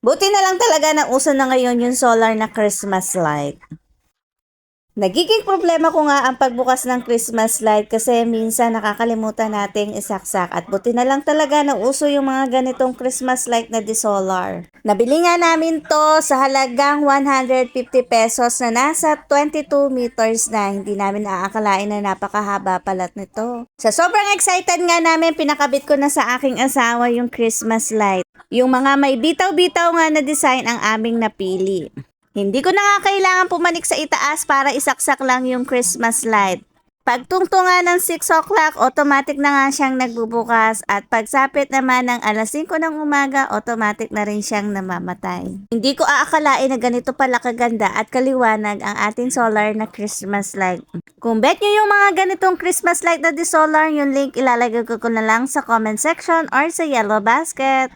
Buti na lang talaga na uso na ngayon yung solar na Christmas light. Nagiging problema ko nga ang pagbukas ng Christmas light kasi minsan nakakalimutan nating isaksak at buti na lang talaga na uso yung mga ganitong Christmas light na di-solar. Nabili nga namin to sa halagang 150 pesos na nasa 22 meters na hindi namin aakalain na napakahaba palat nito. Sa sobrang excited nga namin, pinakabit ko na sa aking asawa yung Christmas light. Yung mga may bitaw-bitaw nga na design ang aming napili. Hindi ko na nga kailangan pumanik sa itaas para isaksak lang yung Christmas light. Pagtungtungan ng 6 o'clock, automatic na nga siyang nagbubukas at pagsapit naman ng alas 5 ng umaga, automatic na rin siyang namamatay. Hindi ko aakalain na ganito pala kaganda at kaliwanag ang ating solar na Christmas light. Kung bet nyo yung mga ganitong Christmas light na di solar, yung link ilalagay ko na lang sa comment section or sa yellow basket.